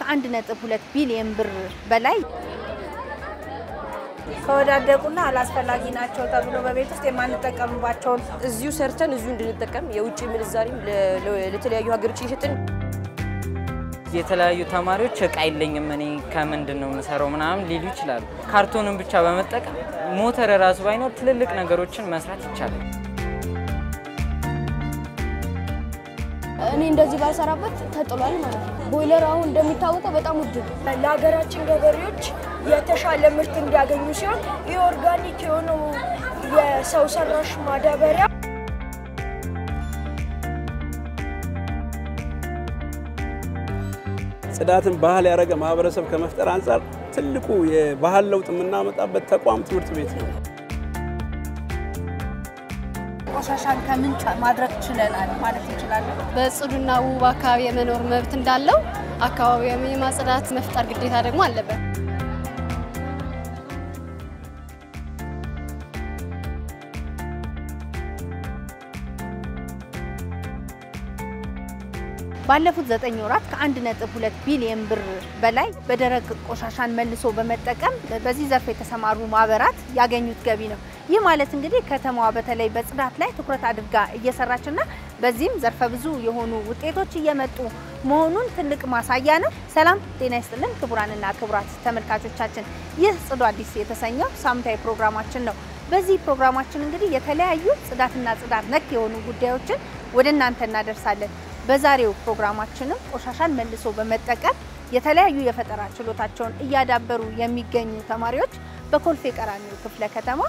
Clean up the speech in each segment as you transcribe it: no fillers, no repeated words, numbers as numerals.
ከ1.2 ቢሊዮን ብር በላይ ከወዳደቁና አላስፈላጊ ናቸው ተብሎ በቤት ውስጥ የማንጠቀምባቸው እዚሁ ሰርተን እዚሁ እንድንጠቀም የውጭ ምንዛሪም ለተለያዩ ሀገሮች ይሽጥን የተለያዩ ተማሪዎች እቃ አይለኝም እኔ ከምንድነው መሰራው ምናምን ሊሉ ይችላሉ ካርቶንን ብቻ በመጠቀም ሞተር ራሱ ባይኖር ትልልቅ ነገሮችን መስራት ይቻላል እኔ እንደዚህ ባልሰራበት ተጥሏል ማለት ነው ቦይለር አሁን እንደሚታወቀው በጣም ውድ ነው ለሀገራችን ገበሬዎች የተሻለ ምርት እንዲያገኙ ሲሆን የኦርጋኒክ የሆነው የሰው ሰራሽ ማዳበሪያ ጽዳትን ባህል ያረገ ማህበረሰብ ከመፍጠር አንፃር ትልቁ የባህል ለውጥ የምናመጣበት ተቋም ትምህርት ቤት ነው ቆሻሻን ከምንጭ ማድረግ ችለናል ማለት እንችላለን በጽዱና ውብ አካባቢ የመኖር መብት እንዳለው አካባቢውን የማጽዳት መፍጠር ግዴታ ደግሞ አለበት ባለፉት 9 ወራት ከ1.2 ቢሊዮን ብር በላይ በደረቅ ቆሻሻን መልሶ በመጠቀም በዚህ ዘርፍ የተሰማሩ ማህበራት ያገኙት ገቢ ነው ይህ ማለት እንግዲህ ከተማዋ በተለይ በጽዳት ላይ ትኩረት አድርጋ እየሰራችና በዚህም ዘርፈ ብዙ የሆኑ ውጤቶች እየመጡ መሆኑን ትልቅ ማሳያ ነው ሰላም ጤና ይስጥልን ክቡራንና ክቡራት ተመልካቾቻችን ይህ ጽዱ አዲስ የተሰኘው ሳምንታዊ ፕሮግራማችን ነው በዚህ ፕሮግራማችን እንግዲህ የተለያዩ ጽዳትና ጽዳት ነክ የሆኑ ጉዳዮችን ወደናንተ እናደርሳለን በዛሬው ፕሮግራማችንም ቆሻሻን መልሶ በመጠቀም የተለያዩ የፈጠራ ችሎታቸውን እያዳበሩ የሚገኙ ተማሪዎች በኮልፌ ቀራኒዮ ክፍለ ከተማ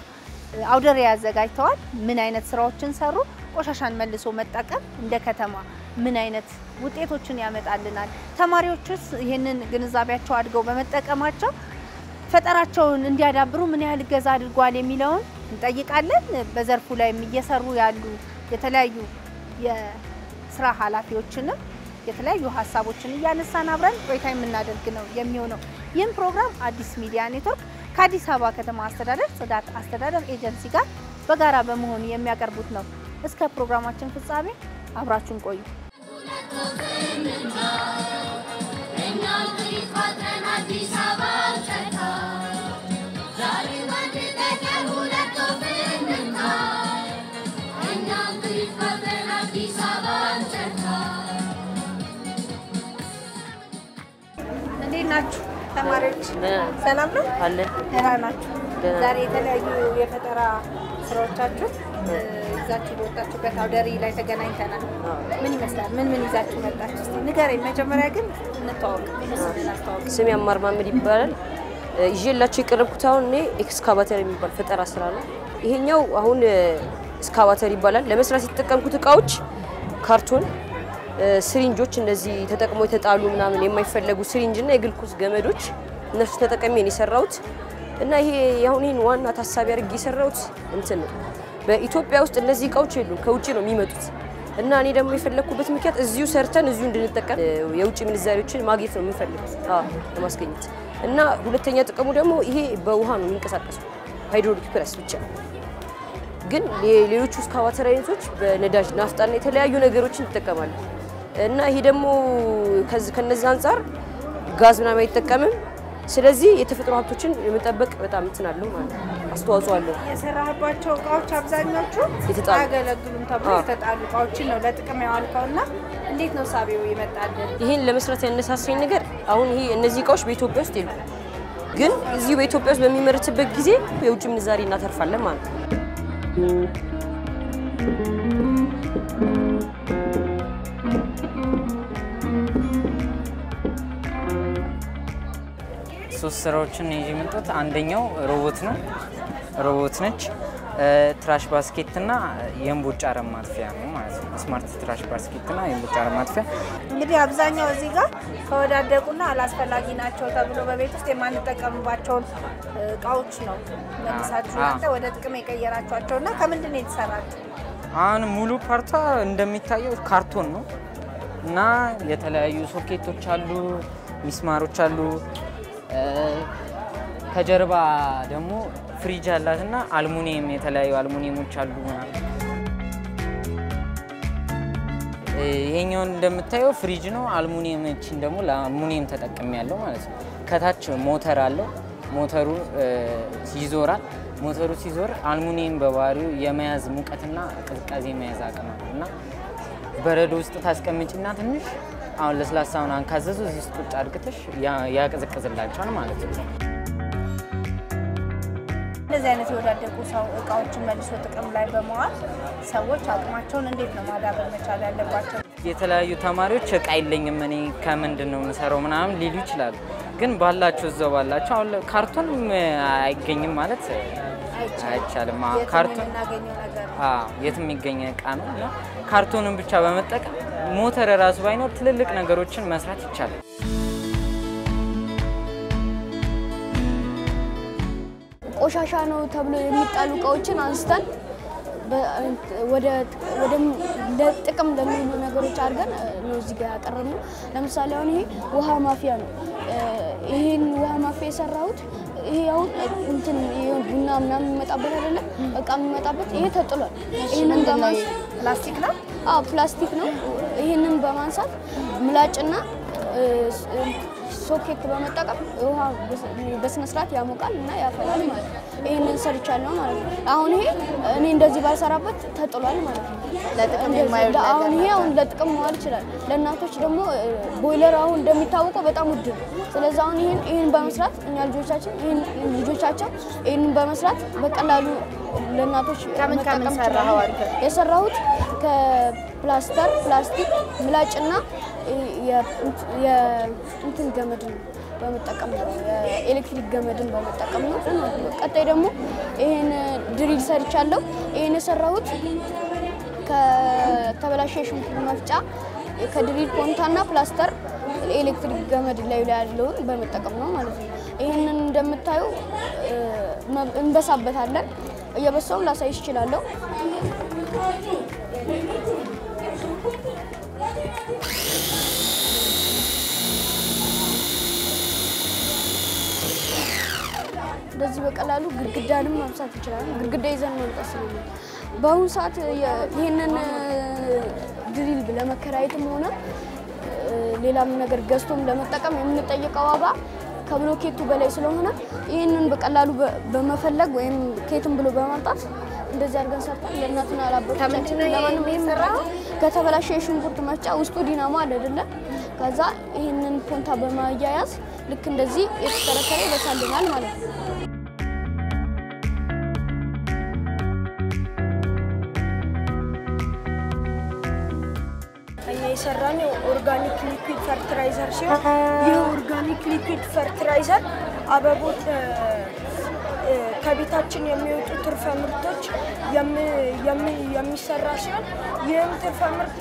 አውደር ያዘጋጅተዋል ምን አይነት ስራዎችን ሰሩ ቆሻሻን መልሶ መጠቀም እንደ ከተማ ምን አይነት ውጤቶችን ያመጣልናል ተማሪዎችስ ይሄንን ግንዛቤያቸው አድገው በመጠቀማቸው ፈጠራቸውን እንዲያዳብሩ ምን ያህል ገዛ አድርጓል የሚለውን እንጠይቃለን በዘርፉ ላይ እየሰሩ ያሉ የተለያዩ የስራ ኃላፊዎችንም የተለያዩ ሐሳቦችን እያነሳን አብረን ቆይታ የምናደርግ ነው የሚሆነው ይህን ፕሮግራም አዲስ ሚዲያ ኔትወርክ ከአዲስ አበባ ከተማ አስተዳደር ጽዳት አስተዳደር ኤጀንሲ ጋር በጋራ በመሆን የሚያቀርቡት ነው እስከ ፕሮግራማችን ፍጻሜ አብራችሁን ቆዩ ናችሁ ተማሪዎች ሰላም ነው አለ ደህና ናችሁ ዛሬ የተለያዩ የፈጠራ ስራዎቻችሁ ይዛችሁ ወጣችሁበት አውደሪ ላይ ተገናኝተናል ምን ይመስላል ምን ይዛችሁ መጣችሁ እስቲ ንገረኝ መጀመሪያ ግን እንተዋወቅ ስሜ አማር ማመድ ይባላል ይዤላችሁ የቀረብኩት አሁን እኔ ኤክስካቫተር የሚባል ፈጠራ ስራ ነው ይሄኛው አሁን ኤክስካቫተር ይባላል ለመስራት የተጠቀምኩት እቃዎች ካርቶን ስሪንጆች እንደዚህ ተጠቅሞ የተጣሉ ምናምን የማይፈልጉ ስሪንጅና የግልኮስ ገመዶች እነሱ ተጠቅሜ ነው የሰራሁት እና ይሄ አሁን ይሄን ዋና ታሳቢ አድርጌ የሰራሁት እንትን ነው በኢትዮጵያ ውስጥ እነዚህ እቃዎች የሉም ከውጪ ነው የሚመጡት እና እኔ ደግሞ የፈለኩበት ምክንያት እዚሁ ሰርተን እዚሁ እንድንጠቀም የውጭ ምንዛሪዎችን ማግኘት ነው የምፈልገው ለማስገኘት እና ሁለተኛ ጥቅሙ ደግሞ ይሄ በውሃ ነው የሚንቀሳቀሰው ሃይድሮሊክ ፕረስ ብቻ ግን ሌሎች ኤክስካቫተር አይነቶች በነዳጅ ናፍጣና የተለያዩ ነገሮችን ይጠቀማሉ እና ይሄ ደግሞ ከነዛ አንፃር ጋዝ ምናምን አይጠቀምም ስለዚህ የተፈጥሮ ሀብቶችን የመጠበቅ በጣም እንትናለው ማለት አስተዋጽኦ አለው የሰራህባቸው እቃዎች አብዛኞቹ ያገለግሉም ተብሎ የተጣሉ እቃዎችን ነው ለጥቅም ያዋልከውና እንዴት ነው ሳቢው ይመጣልን ይሄን ለመስራት ያነሳሳኝ ነገር አሁን ይሄ እነዚህ እቃዎች በኢትዮጵያ ውስጥ የሉም ግን እዚህ በኢትዮጵያ ውስጥ በሚመረትበት ጊዜ የውጭ ምንዛሪ እናተርፋለን ማለት ነው ሶስት ስራዎችን ይዤ መጣሁት አንደኛው ሮቦት ነች ትራሽ ባስኬት እና የእምቦጭ አረም ማጥፊያ ነው ማለት ነው ስማርት ትራሽ ባስኬት እና የእምቦጭ አረም ማጥፊያ እንግዲህ አብዛኛው እዚህ ጋር ከወዳደቁና አላስፈላጊ ናቸው ተብሎ በቤት ውስጥ የማንጠቀምባቸው እቃዎች ነው መልሳችሁ አንተ ወደ ጥቅም የቀየራችኋቸውና ከምንድን ነው የተሰራችው አሁን ሙሉ ፓርቷ እንደሚታየው ካርቶን ነው እና የተለያዩ ሶኬቶች አሉ ሚስማሮች አሉ ከጀርባ ደግሞ ፍሪጅ አላትና አልሙኒየም የተለያዩ አልሙኒየሞች አሉ ይሄኛው እንደምታየው ፍሪጅ ነው። አልሙኒየም እቺን ደግሞ ለአልሙኒየም ተጠቅም ያለው ማለት ነው። ከታች ሞተር አለው። ሞተሩ ይዞራል። ሞተሩ ሲዞር አልሙኒየም በባህሪው የመያዝ ሙቀትና ቅዝቃዜ የመያዝ አቅም አለው እና በረዶ ውስጥ ታስቀምጪና ትንሽ አሁን ለስላሳውን አንካዘዙ እዚህ ውስጥ ቁጭ አድርገሽ ያቀዘቅዝላችኋል ማለት ነው። እንደዚህ አይነት የወዳደቁ እቃዎችን መልሶ ጥቅም ላይ በመዋል ሰዎች አቅማቸውን እንዴት ነው ማዳበር መቻል ያለባቸው? የተለያዩ ተማሪዎች እቃ የለኝም እኔ ከምንድን ነው የምሰራው ምናምን ሊሉ ይችላሉ። ግን ባላቸው እዛው ባላቸው አሁን ካርቶን አይገኝም ማለት አይቻልም። ካርቶን የትም የሚገኝ እቃ ነው እና ካርቶንን ብቻ በመጠቀም ሞተር ራሱ ባይኖር ትልልቅ ነገሮችን መስራት ይቻላል። ቆሻሻ ነው ተብሎ የሚጣሉ እቃዎችን አንስተን ወደ ለጥቅም ለሚውሉ ነገሮች አድርገን ነው እዚህ ጋር ያቀረብነው። ለምሳሌ አሁን ይሄ ውሃ ማፊያ ነው። ይሄን ውሃ ማፊያ የሰራሁት ይሄ አሁን እንትን ቡና ምናምን የሚመጣበት አይደለም እቃ የሚመጣበት ይሄ ተጥሏል። ይሄንን ፕላስቲክ ነው? አዎ ፕላስቲክ ነው። ይሄንን በማንሳት ምላጭና ሶኬት በመጠቀም ውሃ በስነ ስርዓት ያሞቃል እና ያፈላል ማለት ነው። ይሄንን ሰርቻለሁ ማለት ነው። አሁን ይሄ እኔ እንደዚህ ባልሰራበት ተጥሏል ማለት ነው። ለጥቅም የማይውል ነገር አሁን ይሄ አሁን ለጥቅም መዋል ይችላል። ለእናቶች ደግሞ ቦይለር አሁን እንደሚታወቀው በጣም ውድ ነው። ስለዚህ አሁን ይሄን በመስራት እኛ ልጆቻቸው ይሄንን በመስራት በቀላሉ ለእናቶች ከምን ሰራኸው? የሰራሁት ከፕላስተር ፕላስቲክ ምላጭና የእንትን ገመድ ነው በመጠቀም ነው የኤሌክትሪክ ገመድን በመጠቀም ነው። ቀጣይ ደግሞ ይሄን ድሪል ሰርቻለሁ። ይሄን የሰራሁት ከተበላሸ ሽንኩርት መፍጫ ከድሪል ፖንታና ፕላስተር ኤሌክትሪክ ገመድ ላይ ያለውን በመጠቀም ነው ማለት ነው። ይሄንን እንደምታዩ እንበሳበታለን። እየበሳው ላሳይሽ እችላለሁ። እንደዚህ በቀላሉ ግድግዳንም ማብሳት ይችላል። ግድግዳ ይዘን መምጣት ስለሆነ በአሁኑ ሰዓት ይሄንን ድሪል ለመከራየትም ሆነ ሌላም ነገር ገዝቶም ለመጠቀም የምንጠይቀው ዋጋ ከብሎኬቱ በላይ ስለሆነ ይሄንን በቀላሉ በመፈለግ ወይም ኬትም ብሎ በማምጣት እንደዚህ አድርገን ሰርተን ለእናትና ለአባቶቻችን ለማንም ይሰራው ከተበላሸ የሽንኩርት መፍጫ ውስጡ ዲናሞ አለ አይደለ? ከዛ ይሄንን ፖንታ በማያያዝ ልክ እንደዚህ የተከረከረ ይበሳልናል ማለት ነው። የሰራነው ኦርጋኒክ ሊኩዊድ ፈርቲላይዘር ሲሆን ይህ ኦርጋኒክ ሊኩዊድ ፈርቲላይዘር አበቦች ከቤታችን የሚወጡ ትርፈ ምርቶች የሚሰራ ሲሆን ይህም ትርፈ ምርት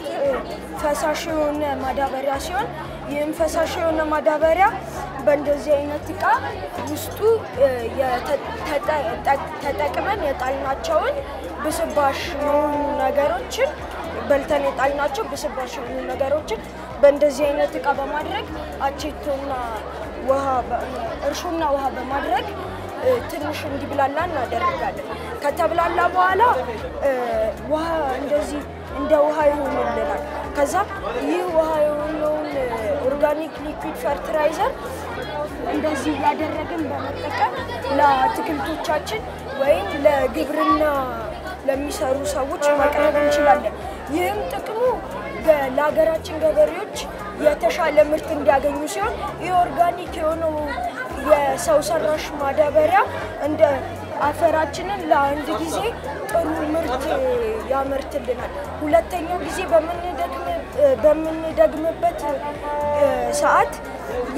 ፈሳሽ የሆነ ማዳበሪያ ሲሆን ይህም ፈሳሽ የሆነ ማዳበሪያ በእንደዚህ አይነት እቃ ውስጡ ተጠቅመን የጣልናቸውን ብስባሽ የሆኑ ነገሮችን በልተን የጣልናቸው ብስባሽ የሆኑ ነገሮችን በእንደዚህ አይነት እቃ በማድረግ አቼቶና ውሃ እርሾና ውሃ በማድረግ ትንሽ እንዲብላላ እናደርጋለን። ከተብላላ በኋላ ውሃ እንደዚህ እንደ ውሃ ይሆንልናል። ከዛ ይህ ውሃ የሆነውን ኦርጋኒክ ሊኩዊድ ፈርቲላይዘር እንደዚህ ያደረግን በመጠቀም ለአትክልቶቻችን ወይም ለግብርና ለሚሰሩ ሰዎች ማቅረብ እንችላለን። ይህም ጥቅሙ ለሀገራችን ገበሬዎች የተሻለ ምርት እንዲያገኙ ሲሆን ይህ ኦርጋኒክ የሆነው የሰው ሰራሽ ማዳበሪያ እንደ አፈራችንን ለአንድ ጊዜ ጥሩ ምርት ያመርትልናል። ሁለተኛው ጊዜ በምንደግምበት ሰዓት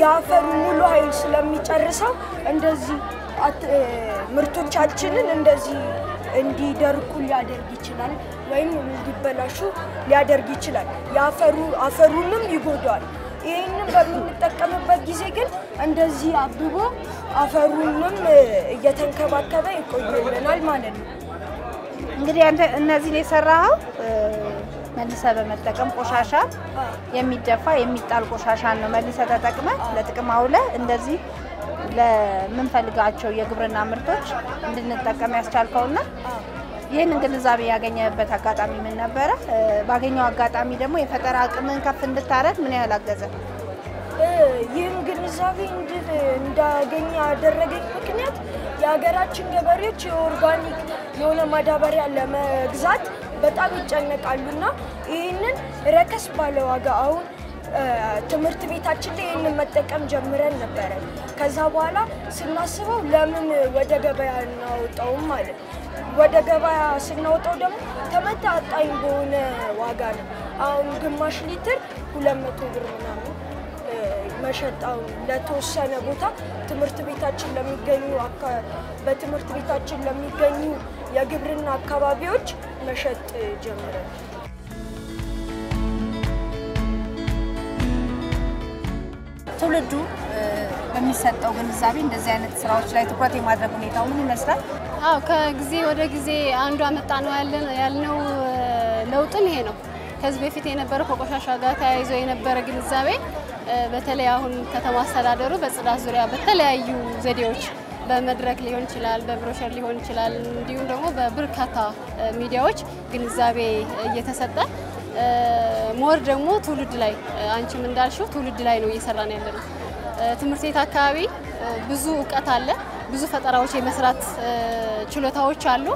የአፈሩ ሙሉ ኃይል ስለሚጨርሰው እንደዚህ ምርቶቻችንን እንደዚህ እንዲደርቁ ሊያደርግ ይችላል ወይም እንዲበላሹ ሊያደርግ ይችላል። አፈሩንም ይጎዳዋል። ይህንን በምንጠቀምበት ጊዜ ግን እንደዚህ አብቦ አፈሩንም እየተንከባከበ ይቆይልናል ማለት ነው። እንግዲህ አንተ እነዚህን የሰራኸው መልሰህ በመጠቀም ቆሻሻ የሚደፋ የሚጣል ቆሻሻን ነው መልሰህ ተጠቅመህ ለጥቅም አውለህ እንደዚህ ለምንፈልጋቸው የግብርና ምርቶች እንድንጠቀም ያስቻልከውና ይህንን ግንዛቤ ያገኘበት አጋጣሚ ምን ነበረ? ባገኘው አጋጣሚ ደግሞ የፈጠራ አቅምን ከፍ እንድታረግ ምን ያህል አገዘ? ይህን ግንዛቤ እንዳገኝ ያደረገኝ ምክንያት የሀገራችን ገበሬዎች የኦርጋኒክ የሆነ ማዳበሪያ ለመግዛት በጣም ይጨነቃሉና ይህንን ረከስ ባለ ዋጋ አሁን ትምህርት ቤታችን ላይ ይህንን መጠቀም ጀምረን ነበረ። ከዛ በኋላ ስናስበው ለምን ወደ ገበያ እናወጣውም ማለት ወደ ገበያ ስናወጣው ደግሞ ተመጣጣኝ በሆነ ዋጋ ነው። አሁን ግማሽ ሊትር 200 ብር ምናምን መሸጣው ለተወሰነ ቦታ ትምህርት ቤታችን ለሚገኙ በትምህርት ቤታችን ለሚገኙ የግብርና አካባቢዎች መሸጥ ጀምረን ትውልዱ በሚሰጠው ግንዛቤ እንደዚህ አይነት ስራዎች ላይ ትኩረት የማድረግ ሁኔታው ምን ይመስላል? አዎ ከጊዜ ወደ ጊዜ አንዱ አመጣ ነው ያልነው ለውጥም ይሄ ነው። ከዚህ በፊት የነበረው ከቆሻሻ ጋር ተያይዞ የነበረ ግንዛቤ በተለይ አሁን ከተማ አስተዳደሩ በጽዳት ዙሪያ በተለያዩ ዘዴዎች በመድረክ ሊሆን ይችላል፣ በብሮሸር ሊሆን ይችላል፣ እንዲሁም ደግሞ በበርካታ ሚዲያዎች ግንዛቤ እየተሰጠ ሞር ደግሞ ትውልድ ላይ አንቺም እንዳልሽው ትውልድ ላይ ነው እየሰራን ያለነው። ትምህርት ቤት አካባቢ ብዙ እውቀት አለ፣ ብዙ ፈጠራዎች የመስራት ችሎታዎች አሉ።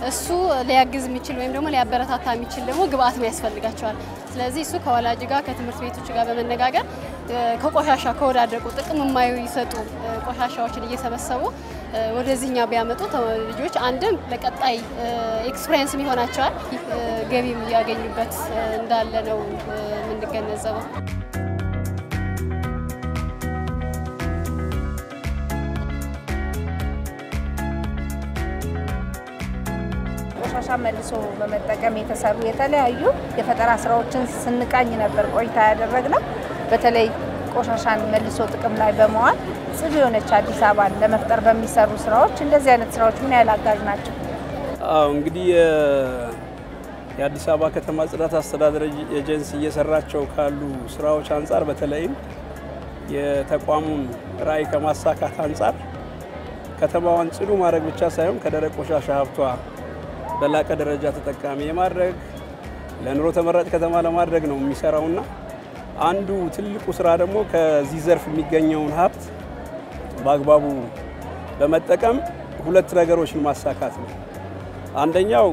እሱ ሊያግዝ የሚችል ወይም ደግሞ ሊያበረታታ የሚችል ደግሞ ግብአት ያስፈልጋቸዋል። ስለዚህ እሱ ከወላጅ ጋር ከትምህርት ቤቶች ጋር በመነጋገር ከቆሻሻ ከወዳደቁ ጥቅም የማይሰጡ ቆሻሻዎችን እየሰበሰቡ ወደዚህኛው ቢያመጡ ልጆች አንድም ለቀጣይ ኤክስፒሪየንስ ይሆናቸዋል፣ ገቢም ያገኙበት እንዳለ ነው የምንገነዘበው። ቆሻሻ መልሶ በመጠቀም የተሰሩ የተለያዩ የፈጠራ ስራዎችን ስንቃኝ ነበር ቆይታ ያደረግነው። በተለይ ቆሻሻን መልሶ ጥቅም ላይ በመዋል ጽዱ የሆነች አዲስ አበባን ለመፍጠር በሚሰሩ ስራዎች እንደዚህ አይነት ስራዎች ምን ያህል አጋዥ ናቸው? እንግዲህ የአዲስ አበባ ከተማ ጽዳት አስተዳደር ኤጀንሲ እየሰራቸው ካሉ ስራዎች አንጻር በተለይም የተቋሙን ራዕይ ከማሳካት አንጻር ከተማዋን ጽዱ ማድረግ ብቻ ሳይሆን ከደረቅ ቆሻሻ ሀብቷ በላቀ ደረጃ ተጠቃሚ የማድረግ ለኑሮ ተመራጭ ከተማ ለማድረግ ነው የሚሰራውና አንዱ ትልቁ ስራ ደግሞ ከዚህ ዘርፍ የሚገኘውን ሀብት በአግባቡ በመጠቀም ሁለት ነገሮችን ማሳካት ነው። አንደኛው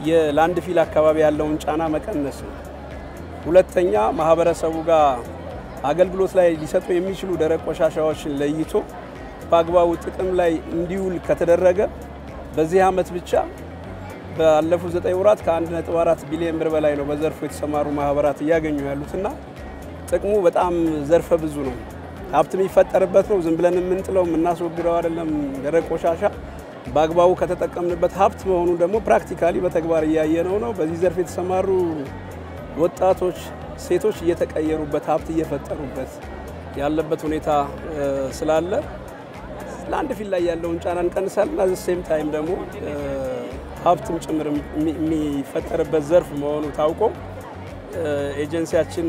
የላንድ ፊል አካባቢ ያለውን ጫና መቀነስ ነው። ሁለተኛ ማህበረሰቡ ጋር አገልግሎት ላይ ሊሰጡ የሚችሉ ደረቅ ቆሻሻዎችን ለይቶ በአግባቡ ጥቅም ላይ እንዲውል ከተደረገ በዚህ አመት ብቻ ባለፉት 9 ወራት ከ1.4 ቢሊዮን ብር በላይ ነው በዘርፉ የተሰማሩ ማህበራት እያገኙ ያሉትና ጥቅሙ በጣም ዘርፈ ብዙ ነው። ሀብት የሚፈጠርበት ነው። ዝም ብለን የምንጥለው የምናስወግደው አይደለም። ደረቅ ቆሻሻ በአግባቡ ከተጠቀምንበት ሀብት መሆኑ ደግሞ ፕራክቲካሊ በተግባር እያየነው ነው። በዚህ ዘርፍ የተሰማሩ ወጣቶች፣ ሴቶች እየተቀየሩበት ሀብት እየፈጠሩበት ያለበት ሁኔታ ስላለ ላንድ ፊል ላይ ያለውን ጫና እንቀንሳለን። አዘ ሴም ታይም ደግሞ ሀብትም ጭምር የሚፈጠርበት ዘርፍ መሆኑ ታውቆ ኤጀንሲያችን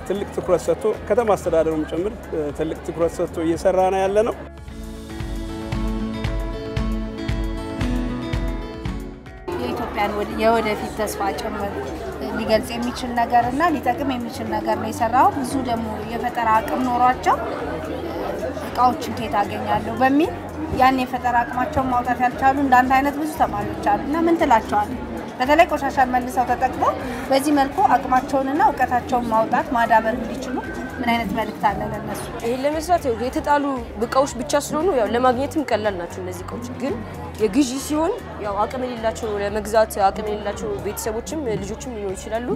ትልቅ ትኩረት ሰጥቶ ከተማ አስተዳደሩም ጭምር ትልቅ ትኩረት ሰጥቶ እየሰራ ነው ያለ ነው። የኢትዮጵያን የወደፊት ተስፋ ጭምር ሊገልጽ የሚችል ነገርና ሊጠቅም የሚችል ነገር ነው የሰራው። ብዙ ደግሞ የፈጠራ አቅም ኖሯቸው እቃዎችን ከየት አገኛለሁ በሚል ያን የፈጠራ አቅማቸውን ማውጣት ያልቻሉ እንዳንተ አይነት ብዙ ተማሪዎች አሉና ምን ትላቸዋለህ? በተለይ ቆሻሻን መልሰው ተጠቅመው በዚህ መልኩ አቅማቸውንና እውቀታቸውን ማውጣት ማዳበር እንዲችሉ ምን አይነት መልእክት አለ ለነሱ? ይሄን ለመስራት የተጣሉ እቃዎች ብቻ ስለሆኑ ያው ለማግኘትም ቀላል ናቸው እነዚህ እቃዎች። ግን የግዢ ሲሆን ያው አቅም የሌላቸው ለመግዛት አቅም የሌላቸው ቤተሰቦችም ልጆችም ሊኖሩ ይችላሉ።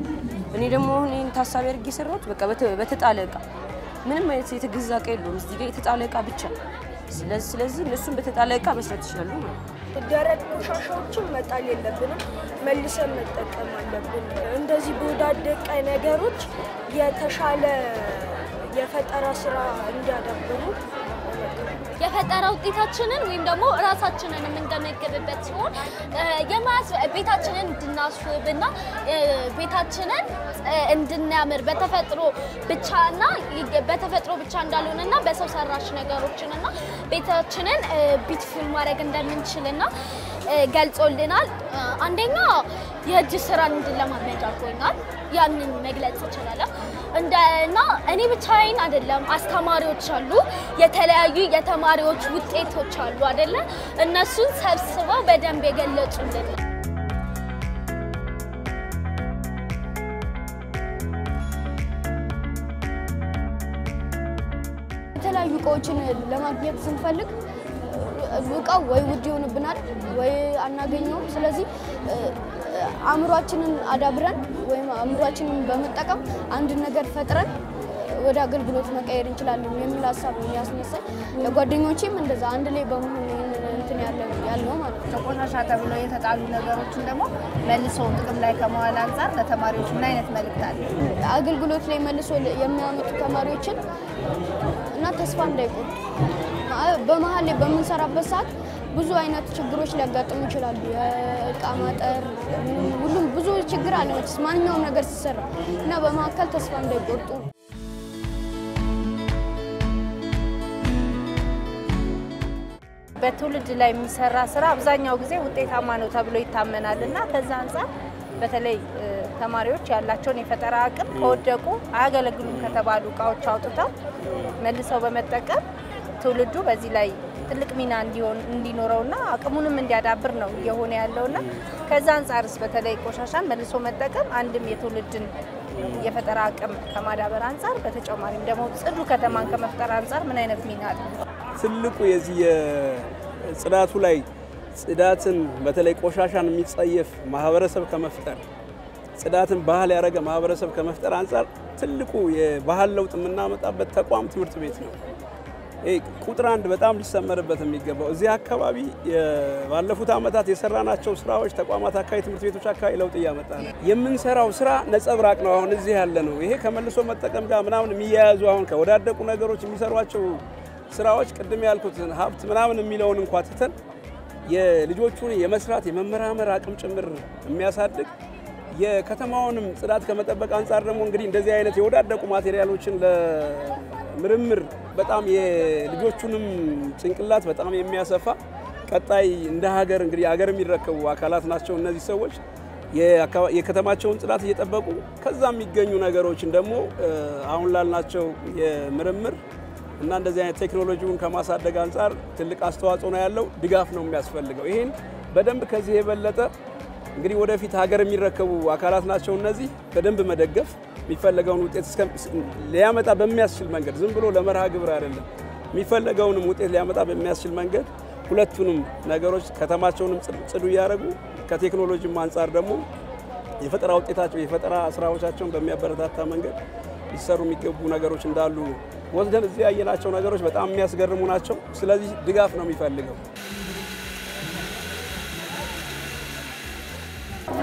እኔ ደግሞ ይሄን ታሳቢ አድርጌ የሰራሁት በቃ በተጣለ እቃ ምንም አይነት የተገዛ እቃ የለውም እዚህ ጋር የተጣለ እቃ ብቻ። ስለዚህ እነሱም በተጣለ እቃ መስራት ይችላሉ ማለት ነው። ደረቅ ቆሻሻዎችን መጣል የለብንም፣ መልሰን መጠቀም አለብን። እንደዚህ በወዳደቀ ነገሮች የተሻለ የፈጠራ ስራ እንዲያዳብሩ የፈጠራ ውጤታችንን ወይም ደግሞ ራሳችንን የምንገመግምበት ሲሆን ቤታችንን እንድናስውብና ቤታችንን እንድናምር በተፈጥሮ ብቻ እንዳልሆነና በሰው ሰራሽ ነገሮችንና ቤታችንን ቢዩቲፉል ማድረግ እንደምንችልና ገልጾልናል። አንደኛ የእጅ ስራን እንድንለማመድ አድርጎናል። ያንን መግለጽ ይችላል። እና እኔ ብቻዬን አይደለም አስተማሪዎች አሉ፣ የተለያዩ የተማሪዎች ውጤቶች አሉ አይደለ? እነሱን ሰብስበው በደንብ የገለጹልን የተለያዩ እቃዎችን ለማግኘት ስንፈልግ እቃው ወይ ውድ ይሆንብናል ወይ አናገኘውም። ስለዚህ አእምሯችንን አዳብረን ወይም አእምሯችንን በመጠቀም አንድ ነገር ፈጥረን ወደ አገልግሎት መቀየር እንችላለን የሚል ሀሳብ የሚያስነሳኝ ለጓደኞቼም እንደዛ አንድ ላይ በመሆን እንትን ያለው ማለት ነው። ቆሻሻ ተብሎ የተጣሉ ነገሮችን ደግሞ መልሶ ጥቅም ላይ ከመዋል አንፃር ለተማሪዎች ምን አይነት መልእክት አለ? አገልግሎት ላይ መልሶ የሚያመጡ ተማሪዎችን እና ተስፋ እንዳይቆርጡ በመሀል ላይ በምንሰራበት ሰዓት ብዙ አይነት ችግሮች ሊያጋጥሙ ይችላሉ። የእቃ ማጠር ሁሉም ብዙ ችግር አለ ማንኛውም ነገር ሲሰራ እና በመሀከል ተስፋ እንዳይቆርጡ በትውልድ ላይ የሚሰራ ስራ አብዛኛው ጊዜ ውጤታማ ነው ተብሎ ይታመናል እና ከዛ አንፃር በተለይ ተማሪዎች ያላቸውን የፈጠራ አቅም ከወደቁ አያገለግሉም ከተባሉ እቃዎች አውጥተው መልሰው በመጠቀም ትውልዱ በዚህ ላይ ትልቅ ሚና እንዲኖረውና አቅሙንም እንዲያዳብር ነው እየሆነ ያለውና ከዛ አንፃርስ በተለይ ቆሻሻን መልሶ መጠቀም አንድም የትውልድን የፈጠራ አቅም ከማዳበር አንፃር በተጨማሪም ደግሞ ጽዱ ከተማን ከመፍጠር አንፃር ምን አይነት ሚና አለው? ትልቁ የዚህ የጽዳቱ ላይ ጽዳትን በተለይ ቆሻሻን የሚጸየፍ ማህበረሰብ ከመፍጠር ጽዳትን ባህል ያደረገ ማህበረሰብ ከመፍጠር አንፃር ትልቁ የባህል ለውጥ የምናመጣበት ተቋም ትምህርት ቤት ነው። ቁጥር አንድ በጣም ሊሰመርበት የሚገባው እዚህ አካባቢ ባለፉት ዓመታት የሰራናቸው ስራዎች ተቋማት አካባቢ ትምህርት ቤቶች አካባቢ ለውጥ እያመጣ ነው። የምንሰራው ስራ ነጸብራቅ ነው። አሁን እዚህ ያለ ነው። ይሄ ከመልሶ መጠቀም ጋር ምናምን የሚያያዙ አሁን ከወዳደቁ ነገሮች የሚሰሯቸው ስራዎች ቅድም ያልኩትን ሀብት ምናምን የሚለውን እንኳን ትተን የልጆቹን የመስራት የመመራመር አቅም ጭምር የሚያሳድግ የከተማውንም ጽዳት ከመጠበቅ አንፃር ደግሞ እንግዲህ እንደዚህ አይነት የወዳደቁ ማቴሪያሎችን ለምርምር በጣም የልጆቹንም ጭንቅላት በጣም የሚያሰፋ ቀጣይ እንደ ሀገር እንግዲህ ሀገር የሚረከቡ አካላት ናቸው እነዚህ ሰዎች የከተማቸውን ጽዳት እየጠበቁ ከዛ የሚገኙ ነገሮችን ደግሞ አሁን ላልናቸው የምርምር እና እንደዚህ አይነት ቴክኖሎጂውን ከማሳደግ አንፃር ትልቅ አስተዋጽኦ ነው ያለው። ድጋፍ ነው የሚያስፈልገው። ይሄን በደንብ ከዚህ የበለጠ እንግዲህ ወደፊት ሀገር የሚረከቡ አካላት ናቸው እነዚህ በደንብ መደገፍ የሚፈለገውን ውጤት ሊያመጣ በሚያስችል መንገድ ዝም ብሎ ለመርሃ ግብር አይደለም የሚፈለገውንም ውጤት ሊያመጣ በሚያስችል መንገድ ሁለቱንም ነገሮች ከተማቸውንም ጽዱ ያደርጉ ከቴክኖሎጂም አንፃር ደግሞ የፈጠራ ውጤታቸው የፈጠራ ስራዎቻቸውን በሚያበረታታ መንገድ ሊሰሩ የሚገቡ ነገሮች እንዳሉ ወስደን እዚህ ያየናቸው ነገሮች በጣም የሚያስገርሙ ናቸው። ስለዚህ ድጋፍ ነው የሚፈልገው።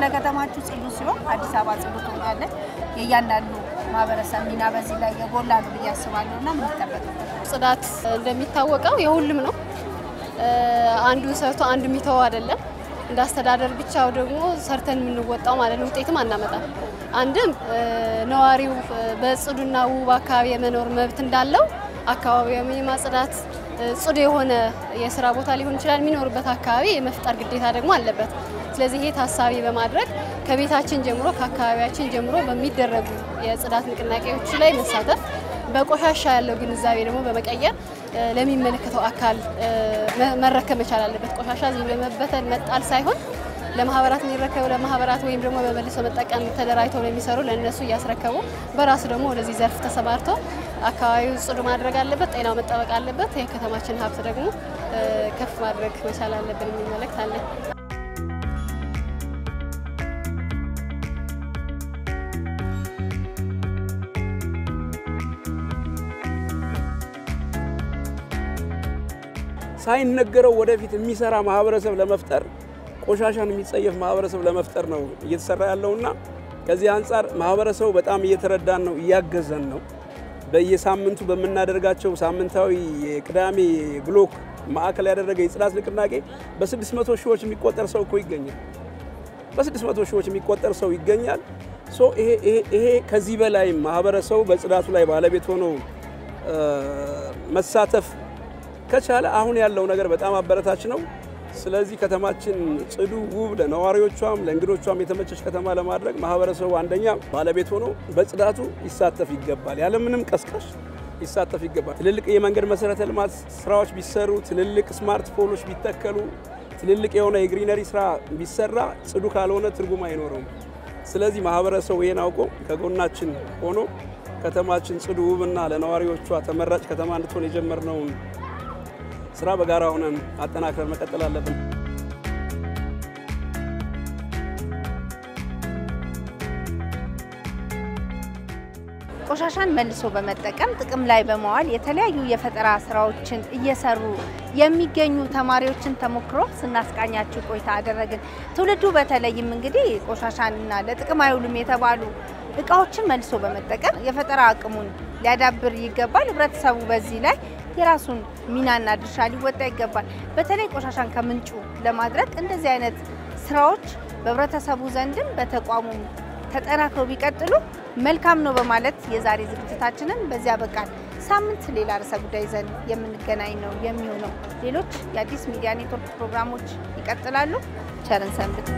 ለከተማችሁ ጽዱ ሲሆን አዲስ አበባ ጽዱ ትሆናለች። የእያንዳንዱ ማህበረሰብ ሚና በዚህ ላይ የጎላ ነው ብዬ አስባለሁና ምን ይጠበቃል? ጽዳት እንደሚታወቀው የሁሉም ነው። አንዱ ሰርቶ አንዱ የሚተው አይደለም። እንዳስተዳደር ብቻው ደግሞ ሰርተን የምንወጣው ማለት ነው ውጤትም አናመጣም። አንድም ነዋሪው በጽዱና ውብ አካባቢ የመኖር መብት እንዳለው አካባቢው የማጽዳት ጽዱ የሆነ የስራ ቦታ ሊሆን ይችላል የሚኖርበት አካባቢ የመፍጠር ግዴታ ደግሞ አለበት። ስለዚህ ይሄ ታሳቢ በማድረግ ከቤታችን ጀምሮ ከአካባቢያችን ጀምሮ በሚደረጉ የጽዳት ንቅናቄዎች ላይ መሳተፍ በቆሻሻ ያለው ግንዛቤ ደግሞ በመቀየር ለሚመለከተው አካል መረከብ መቻል አለበት። ቆሻሻ ዝም ለመበተን መጣል ሳይሆን ለማህበራት የሚረከቡ ለማህበራት ወይም ደግሞ በመልሶ መጠቀም ተደራጅተው ለሚሰሩ ለነሱ እያስረከቡ በራሱ ደግሞ ወደዚህ ዘርፍ ተሰማርቶ አካባቢው ጽዱ ማድረግ አለበት፣ ጤናው መጠበቅ አለበት። የከተማችን ሀብት ደግሞ ከፍ ማድረግ መቻል አለብን የሚል መልእክት አለ። ሳይነገረው ወደፊት የሚሰራ ማህበረሰብ ለመፍጠር ቆሻሻን የሚጸየፍ ማህበረሰብ ለመፍጠር ነው እየተሰራ ያለውና ከዚህ አንፃር ማህበረሰቡ በጣም እየተረዳን ነው እያገዘን ነው። በየሳምንቱ በመናደርጋቸው ሳምንታዊ የቅዳሜ ብሎክ ማዕከል ያደረገ የጽዳት ንቅናቄ በ600 ሺዎች የሚቆጠር ሰው እኮ ይገኛል። በ600 ሺዎች የሚቆጠር ሰው ይገኛል። ሶ ይሄ ከዚህ በላይ ማህበረሰቡ በጽዳቱ ላይ ባለቤት ሆኖ መሳተፍ ከቻለ አሁን ያለው ነገር በጣም አበረታች ነው። ስለዚህ ከተማችን ጽዱ፣ ውብ፣ ለነዋሪዎቿም ለእንግዶቿም የተመቸች ከተማ ለማድረግ ማህበረሰቡ አንደኛ ባለቤት ሆኖ በጽዳቱ ይሳተፍ ይገባል። ያለምንም ቀስቃሽ ይሳተፍ ይገባል። ትልልቅ የመንገድ መሰረተ ልማት ስራዎች ቢሰሩ፣ ትልልቅ ስማርት ፖሎች ቢተከሉ፣ ትልልቅ የሆነ የግሪነሪ ስራ ቢሰራ ጽዱ ካልሆነ ትርጉም አይኖረውም። ስለዚህ ማህበረሰቡ ይሄን አውቆ ከጎናችን ሆኖ ከተማችን ጽዱ፣ ውብና ለነዋሪዎቿ ተመራጭ ከተማ እንድትሆን የጀመርነውን ስራ በጋራ ሆነን አጠናክረን መቀጠል አለብን። ቆሻሻን መልሶ በመጠቀም ጥቅም ላይ በመዋል የተለያዩ የፈጠራ ስራዎችን እየሰሩ የሚገኙ ተማሪዎችን ተሞክሮ ስናስቃኛችሁ ቆይታ አደረግን። ትውልዱ በተለይም እንግዲህ ቆሻሻንና ለጥቅም አይውሉም የተባሉ እቃዎችን መልሶ በመጠቀም የፈጠራ አቅሙን ሊያዳብር ይገባል። ህብረተሰቡ በዚህ ላይ የራሱን ሚናና ድርሻ ሊወጣ ይገባል። በተለይ ቆሻሻን ከምንጩ ለማድረግ እንደዚህ አይነት ስራዎች በህብረተሰቡ ዘንድም በተቋሙም ተጠናክረው ቢቀጥሉ መልካም ነው በማለት የዛሬ ዝግጅታችንን በዚያ በቃል። ሳምንት ሌላ ርዕሰ ጉዳይ ይዘን የምንገናኝ ነው የሚሆነው። ሌሎች የአዲስ ሚዲያ ኔትወርክ ፕሮግራሞች ይቀጥላሉ። ቸርን ሰንብት።